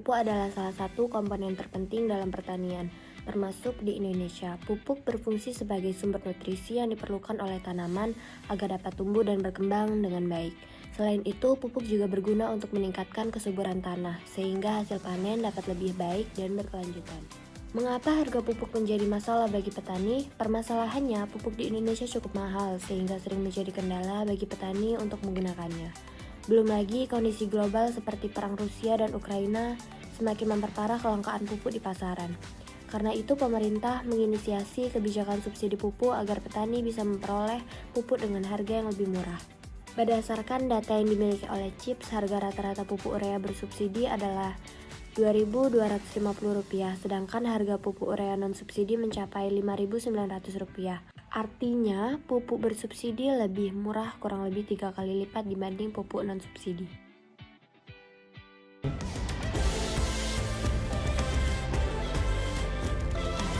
pupuk adalah salah satu komponen terpenting dalam pertanian, termasuk di Indonesia. Pupuk berfungsi sebagai sumber nutrisi yang diperlukan oleh tanaman agar dapat tumbuh dan berkembang dengan baik. Selain itu, pupuk juga berguna untuk meningkatkan kesuburan tanah, sehingga hasil panen dapat lebih baik dan berkelanjutan. Mengapa harga pupuk menjadi masalah bagi petani? Permasalahannya, pupuk di Indonesia cukup mahal, sehingga sering menjadi kendala bagi petani untuk menggunakannya. Belum lagi, kondisi global seperti perang Rusia dan Ukraina semakin memperparah kelangkaan pupuk di pasaran. Karena itu, pemerintah menginisiasi kebijakan subsidi pupuk agar petani bisa memperoleh pupuk dengan harga yang lebih murah. Berdasarkan data yang dimiliki oleh CIPS, harga rata-rata pupuk urea bersubsidi adalah Rp2.250, sedangkan harga pupuk urea non-subsidi mencapai Rp5.900. Artinya, pupuk bersubsidi lebih murah kurang lebih 3 kali lipat dibanding pupuk non-subsidi.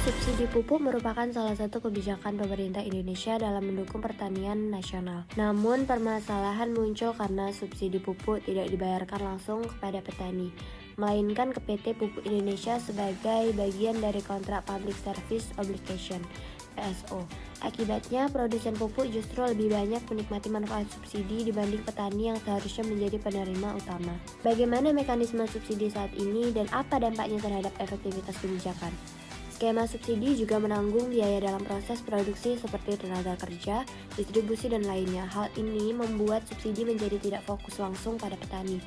Subsidi pupuk merupakan salah satu kebijakan pemerintah Indonesia dalam mendukung pertanian nasional. Namun, permasalahan muncul karena subsidi pupuk tidak dibayarkan langsung kepada petani, melainkan ke PT Pupuk Indonesia sebagai bagian dari kontrak Public Service Obligation (PSO). Akibatnya, produsen pupuk justru lebih banyak menikmati manfaat subsidi dibanding petani yang seharusnya menjadi penerima utama. Bagaimana mekanisme subsidi saat ini dan apa dampaknya terhadap efektivitas kebijakan? Skema subsidi juga menanggung biaya dalam proses produksi seperti tenaga kerja, distribusi, dan lainnya. Hal ini membuat subsidi menjadi tidak fokus langsung pada petani.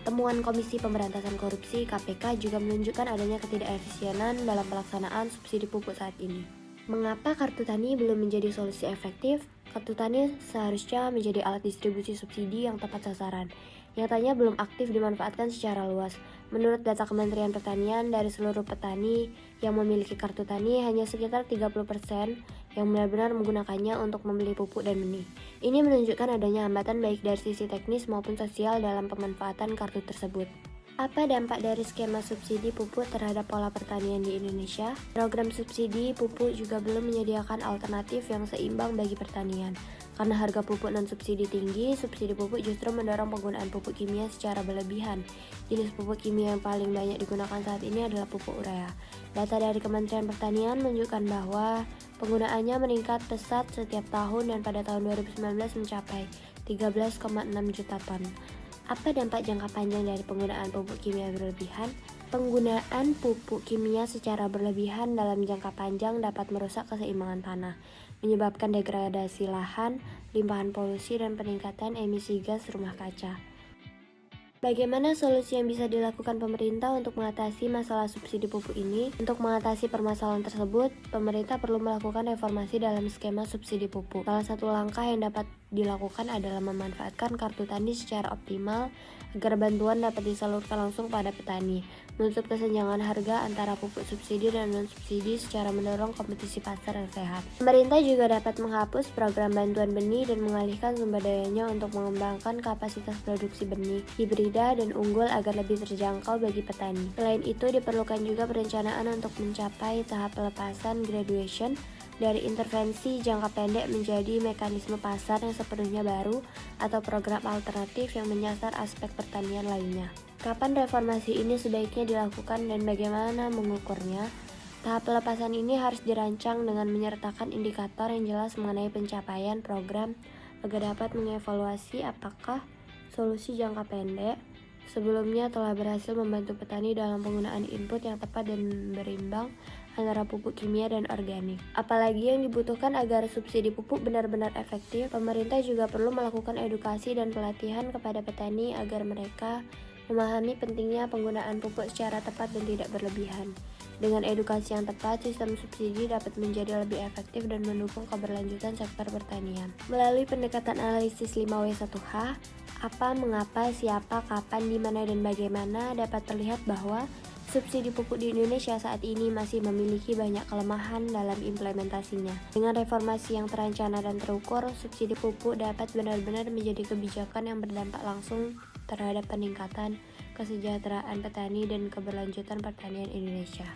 Temuan Komisi Pemberantasan Korupsi (KPK) juga menunjukkan adanya ketidakefisienan dalam pelaksanaan subsidi pupuk saat ini. Mengapa kartu tani belum menjadi solusi efektif? Kartu tani seharusnya menjadi alat distribusi subsidi yang tepat sasaran. Nyatanya belum aktif dimanfaatkan secara luas. Menurut data Kementerian Pertanian, dari seluruh petani yang memiliki kartu tani, hanya sekitar 30% yang benar-benar menggunakannya untuk membeli pupuk dan benih. Ini menunjukkan adanya hambatan baik dari sisi teknis maupun sosial dalam pemanfaatan kartu tersebut. Apa dampak dari skema subsidi pupuk terhadap pola pertanian di Indonesia? Program subsidi pupuk juga belum menyediakan alternatif yang seimbang bagi pertanian. Karena harga pupuk non-subsidi tinggi, subsidi pupuk justru mendorong penggunaan pupuk kimia secara berlebihan. Jenis pupuk kimia yang paling banyak digunakan saat ini adalah pupuk urea. Data dari Kementerian Pertanian menunjukkan bahwa penggunaannya meningkat pesat setiap tahun dan pada tahun 2019 mencapai 13,6 juta ton. Apa dampak jangka panjang dari penggunaan pupuk kimia berlebihan? Penggunaan pupuk kimia secara berlebihan dalam jangka panjang dapat merusak keseimbangan tanah, menyebabkan degradasi lahan, limpahan polusi, dan peningkatan emisi gas rumah kaca. Bagaimana solusi yang bisa dilakukan pemerintah untuk mengatasi masalah subsidi pupuk ini? Untuk mengatasi permasalahan tersebut, pemerintah perlu melakukan reformasi dalam skema subsidi pupuk. Salah satu langkah yang dapat dilakukan adalah memanfaatkan kartu tani secara optimal agar bantuan dapat disalurkan langsung pada petani, menutup kesenjangan harga antara pupuk subsidi dan non-subsidi secara mendorong kompetisi pasar yang sehat. Pemerintah juga dapat menghapus program bantuan benih dan mengalihkan sumber dayanya untuk mengembangkan kapasitas produksi benih hibrida dan unggul agar lebih terjangkau bagi petani. Selain itu, diperlukan juga perencanaan untuk mencapai tahap pelepasan graduation dari intervensi jangka pendek menjadi mekanisme pasar yang sepenuhnya baru atau program alternatif yang menyasar aspek pertanian lainnya. Kapan reformasi ini sebaiknya dilakukan dan bagaimana mengukurnya? Tahap pelepasan ini harus dirancang dengan menyertakan indikator yang jelas mengenai pencapaian program agar dapat mengevaluasi apakah solusi jangka pendek sebelumnya telah berhasil membantu petani dalam penggunaan input yang tepat dan berimbang antara pupuk kimia dan organik. Apalagi yang dibutuhkan agar subsidi pupuk benar-benar efektif, pemerintah juga perlu melakukan edukasi dan pelatihan kepada petani agar mereka memahami pentingnya penggunaan pupuk secara tepat dan tidak berlebihan. Dengan edukasi yang tepat, sistem subsidi dapat menjadi lebih efektif dan mendukung keberlanjutan sektor pertanian. Melalui pendekatan analisis 5W1H, apa, mengapa, siapa, kapan, di mana, dan bagaimana, dapat terlihat bahwa subsidi pupuk di Indonesia saat ini masih memiliki banyak kelemahan dalam implementasinya. Dengan reformasi yang terencana dan terukur, subsidi pupuk dapat benar-benar menjadi kebijakan yang berdampak langsung terhadap peningkatan kesejahteraan petani dan keberlanjutan pertanian Indonesia.